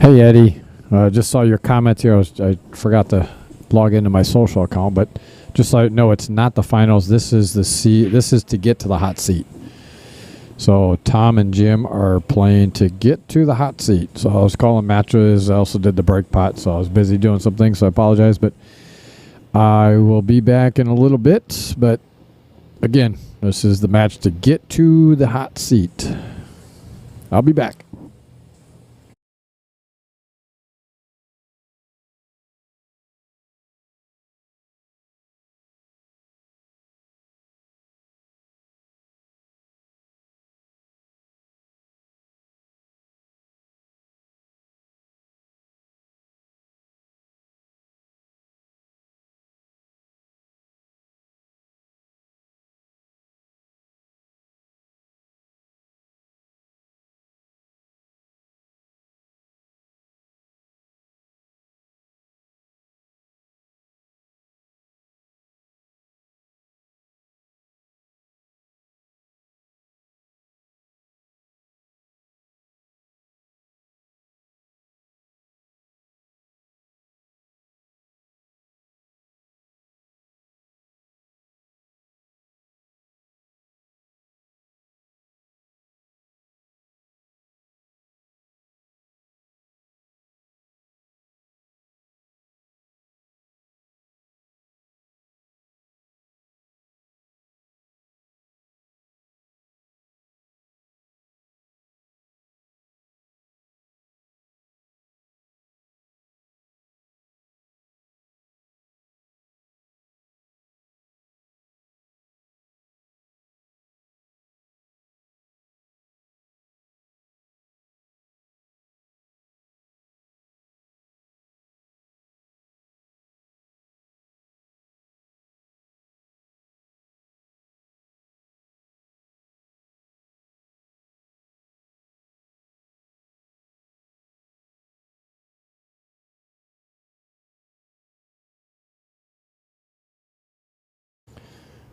Hey Eddie, just saw your comments here. I forgot to log into my social account, but just so you know, it's not the finals. This is the This is to get to the hot seat. So Tom and Jim are playing to get to the hot seat. So I was calling matches. I also did the break pot, so I was busy doing some things. So I apologize, but I will be back in a little bit. But again, this is the match to get to the hot seat. I'll be back.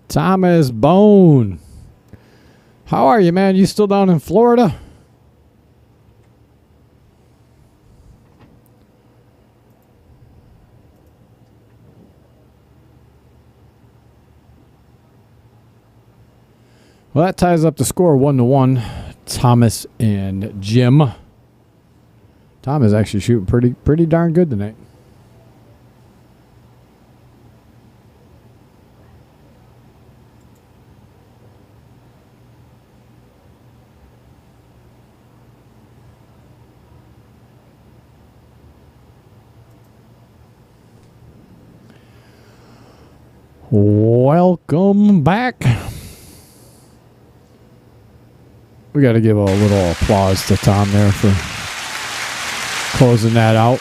Thomas Bone. How are you, man? You still down in Florida? Well, that ties up the score 1-1. Thomas and Jim. Tom is actually shooting pretty darn good tonight. Welcome back. We got to give a little applause to Tom there for closing that out.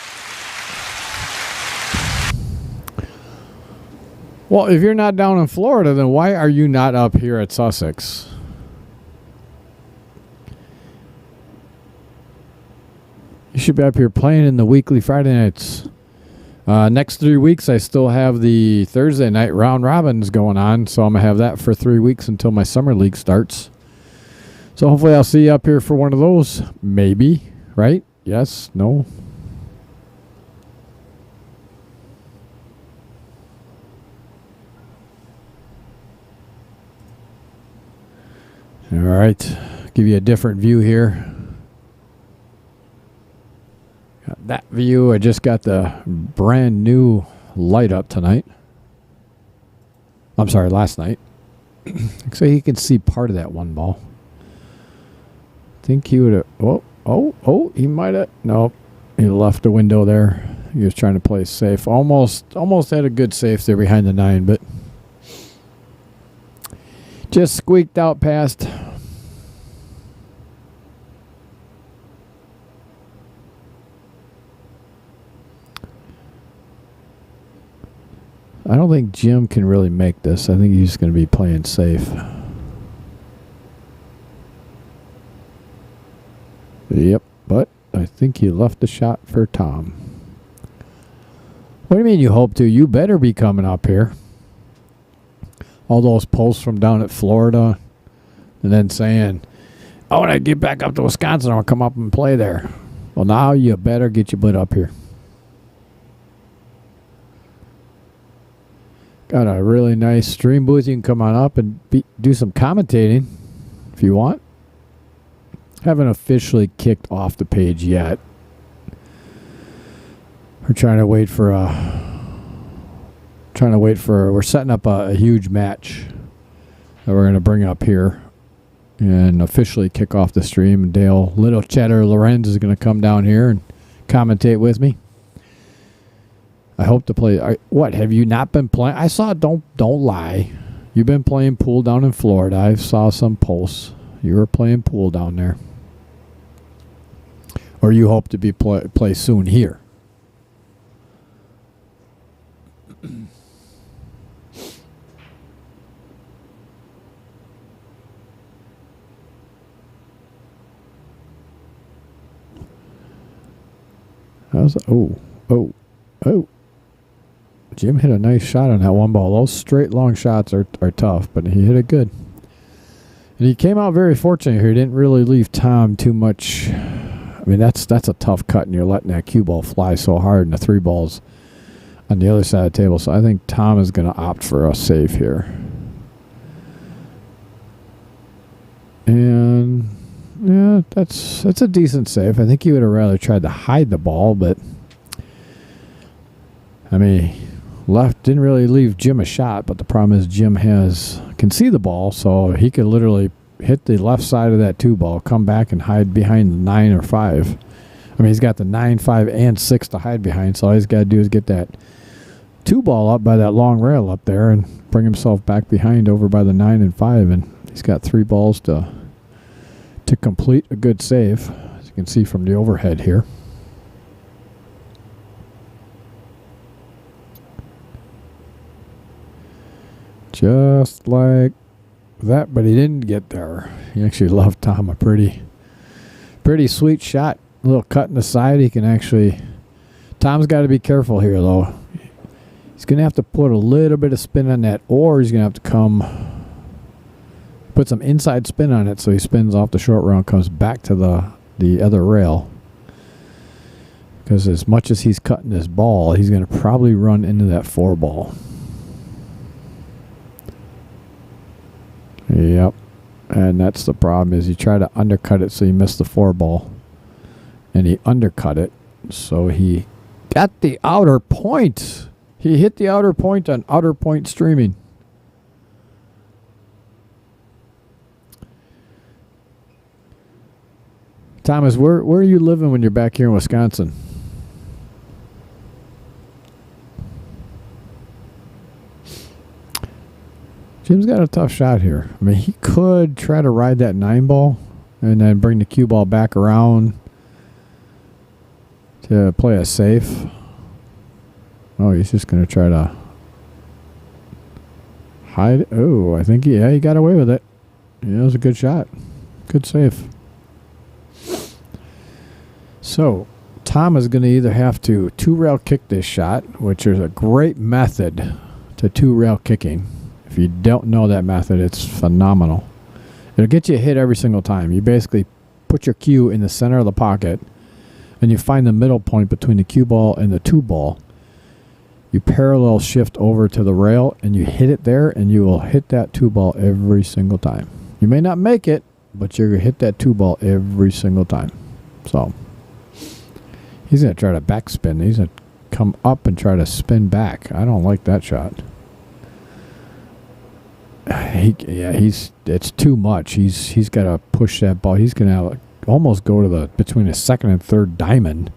Well, if you're not down in Florida, then why are you not up here at Sussex? You should be up here playing in the weekly Friday nights. Next 3 weeks, I still have the Thursday night round robins going on, so I'm going to have that for 3 weeks until my summer league starts. So hopefully I'll see you up here for one of those. Maybe, right? Yes? No? All right. Give you a different view here. Got that view. I just got the brand new light up tonight. I'm sorry, last night. So you can see part of that one ball. Think he would have. Oh, he might have. Nope. He left the window there. He was trying to play safe. Almost had a good safe there behind the 9, but just squeaked out past. I don't think Jim can really make this. I think he's going to be playing safe. Yep, but I think he left the shot for Tom. What do you mean you hope to? You better be coming up here. All those posts from down at Florida and then saying, oh, when I get back up to Wisconsin, I'll come up and play there. Well, now you better get your butt up here. Got a really nice stream booth. You can come on up and do some commentating if you want. Haven't officially kicked off the page yet. We're trying to wait for we're setting up a huge match that we're going to bring up here and officially kick off the stream. Dale Little Cheddar Lorenz is going to come down here and commentate with me. I hope to play. What, have you not been playing? I saw, don't lie. You've been playing pool down in Florida. I saw some posts. You were playing pool down there. Or you hope to be play soon here. Oh. Jim hit a nice shot on that one ball. Those straight long shots are tough, but he hit it good. And he came out very fortunate here. He didn't really leave Tom too much. I mean, that's a tough cut, and you're letting that cue ball fly so hard, and the 3 balls on the other side of the table. So I think Tom is going to opt for a save here. And yeah, that's a decent save. I think he would have rather tried to hide the ball, but I mean, left didn't really leave Jim a shot, but the problem is Jim can see the ball, so he could literally hit the left side of that 2 ball, come back and hide behind the 9 or 5. I mean, he's got the 9, 5, and 6 to hide behind, so all he's got to do is get that 2 ball up by that long rail up there and bring himself back behind over by the 9 and 5, and he's got 3 balls to complete a good save, as you can see from the overhead here. Just like that, but he didn't get there. He actually left Tom a pretty sweet shot. A little cut in the side. He can actually... Tom's got to be careful here, though. He's going to have to put a little bit of spin on that, or he's going to have to put some inside spin on it so he spins off the short rail and comes back to the other rail. Because as much as he's cutting this ball, he's going to probably run into that 4 ball. Yep. And that's the problem, is you try to undercut it so you miss the 4 ball. And he undercut it, so he got the outer point. He hit the outer point on outer point streaming. Thomas, where are you living when you're back here in Wisconsin? Jim's got a tough shot here. I mean, he could try to ride that 9 ball and then bring the cue ball back around to play a safe. Oh, he's just going to try to hide it. Oh, I think he got away with it. Yeah, it was a good shot. Good save. So, Tom is going to either have to 2-rail kick this shot, which is a great method to 2-rail kicking. If you don't know that method, it's phenomenal. It'll get you a hit every single time. You basically put your cue in the center of the pocket, and you find the middle point between the cue ball and the 2 ball. You parallel shift over to the rail, and you hit it there, and you will hit that 2 ball every single time. You may not make it, but you're going to hit that 2 ball every single time. So, he's going to try to backspin. He's going to come up and try to spin back. I don't like that shot. It's too much. He's got to push that ball. He's going to almost go to between the 2nd and 3rd diamond.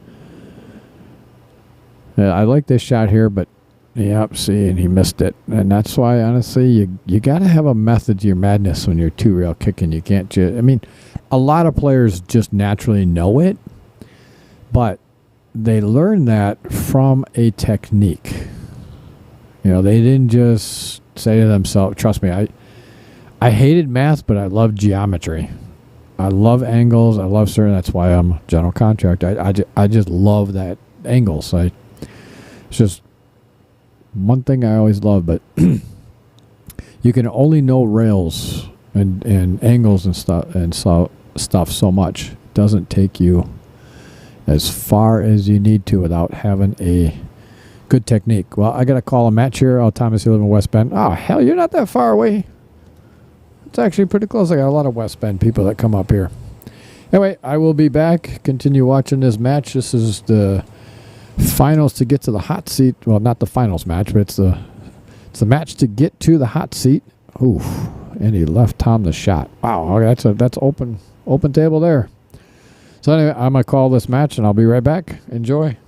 Yeah, I like this shot here, but see, and he missed it. And that's why, honestly, you got to have a method to your madness when you're 2-rail kicking. You can't just... I mean, a lot of players just naturally know it, but they learn that from a technique. They didn't just say to themselves, trust me, I hated math, but I love geometry. I love angles. I love certain... That's why I'm a general contractor. I just love that angle. So it's just one thing I always love, but you can only know rails and angles and stuff so much. It doesn't take you as far as you need to without having a good technique. Well, I got to call a match here. Oh, Thomas, you live in West Bend. Oh, hell, you're not that far away. It's actually pretty close. I got a lot of West Bend people that come up here. Anyway, I will be back. Continue watching this match. This is the finals to get to the hot seat. Well, not the finals match, but it's the match to get to the hot seat. Oof, and he left Tom the shot. Wow, that's open table there. So anyway, I'm going to call this match, and I'll be right back. Enjoy.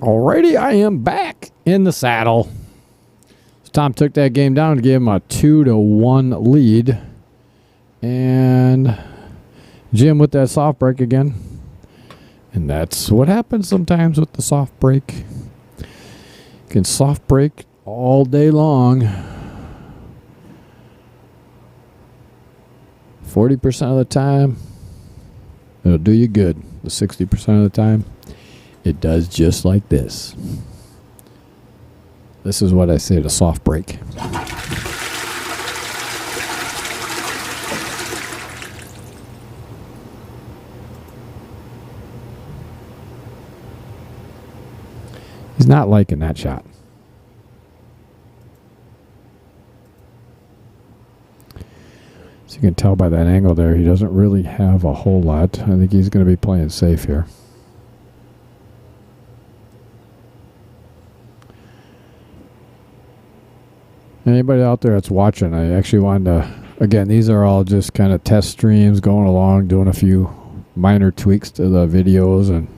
Alrighty, I am back in the saddle. So Tom took that game down to give him a 2-1 lead. And Jim with that soft break again. And that's what happens sometimes with the soft break. You can soft break all day long. 40% of the time, it'll do you good. The 60% of the time, it does just like this. This is what I say to soft break. He's not liking that shot. As you can tell by that angle there, he doesn't really have a whole lot. I think he's going to be playing safe here. Anybody out there that's watching, I actually wanted to, again, these are all just kind of test streams going along, doing a few minor tweaks to the videos and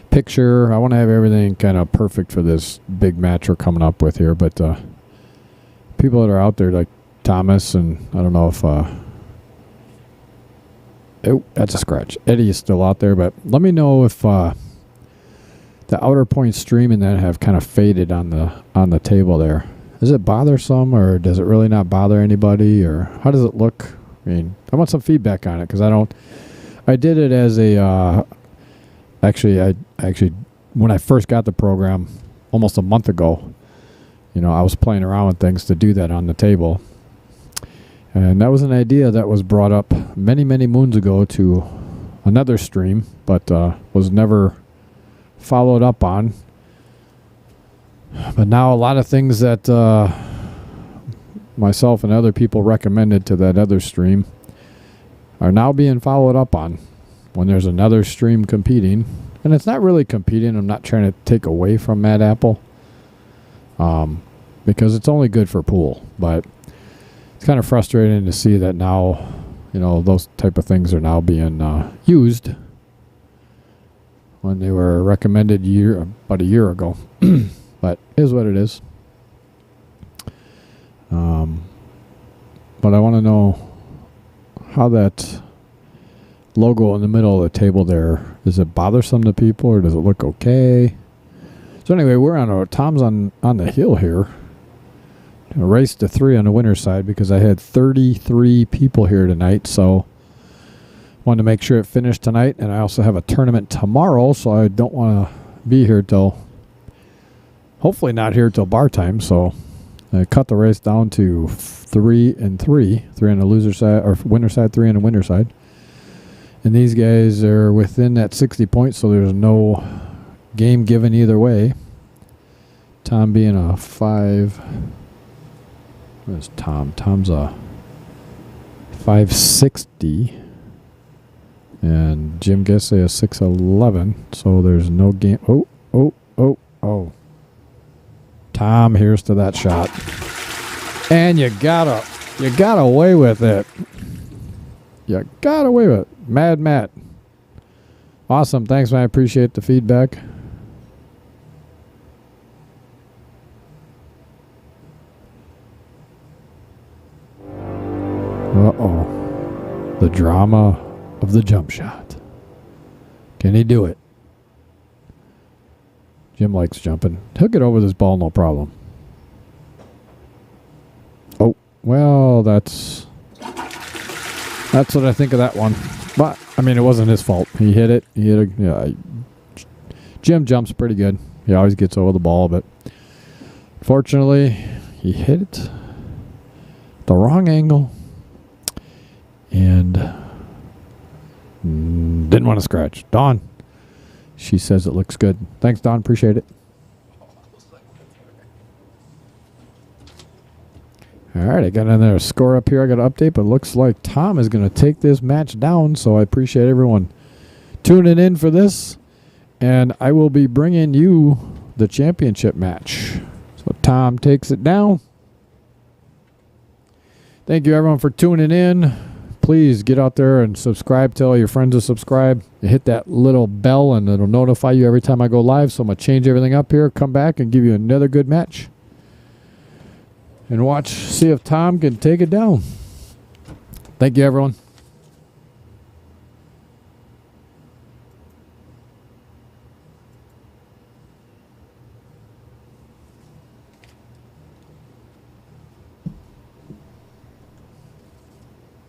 picture. I want to have everything kind of perfect for this big match we're coming up with here, but people that are out there like Thomas, and I don't know if oh, that's a scratch. Eddie is still out there, but let me know if the outer points streaming that have kind of faded on the table there. Does it bother some, or does it really not bother anybody, or how does it look? I mean, I want some feedback on it, because I did it as a actually when I first got the program, almost a month ago. You know, I was playing around with things to do that on the table. And that was an idea that was brought up many, many moons ago to another stream, but was never followed up on. But now a lot of things that myself and other people recommended to that other stream are now being followed up on when there's another stream competing. And it's not really competing. I'm not trying to take away from Mad Apple, because it's only good for pool. But it's kind of frustrating to see that now, you know, those type of things are now being used when they were recommended about a year ago. But it is what it is. But I want to know how that logo in the middle of the table there, is it bothersome to people or does it look okay? So anyway, we're on Tom's on the hill here. A race to 3 on the winner's side because I had 33 people here tonight, so wanted to make sure it finished tonight. And I also have a tournament tomorrow, so I don't want to be here till, hopefully not here till bar time. So I cut the race down to 3 and 3 on the loser side, or winner side, 3 on the winner side. And these guys are within that 60 points, so there's no game given either way. Tom being a 5. Where's Tom? Tom's a 560. And Jim Gessay a 611. So there's no game. Oh. Tom, here's to that shot. And you got away with it. You got away with it. Mad Matt. Awesome. Thanks, man. I appreciate the feedback. Uh-oh. The drama of the jump shot. Can he do it? Jim likes jumping. He'll get over this ball, no problem. Oh, well, that's what I think of that one. But, I mean, it wasn't his fault. He hit it. Jim jumps pretty good. He always gets over the ball, but fortunately, he hit it the wrong angle and didn't want to scratch. Dawn, she says it looks good. Thanks, Dawn. Appreciate it. All right, I got another score up here. I got an update, but it looks like Tom is going to take this match down, so I appreciate everyone tuning in for this. And I will be bringing you the championship match. So Tom takes it down. Thank you, everyone, for tuning in. Please get out there and subscribe. Tell all your friends to subscribe. You hit that little bell, and it'll notify you every time I go live. So I'm going to change everything up here, come back, and give you another good match. And see if Tom can take it down. Thank you, everyone.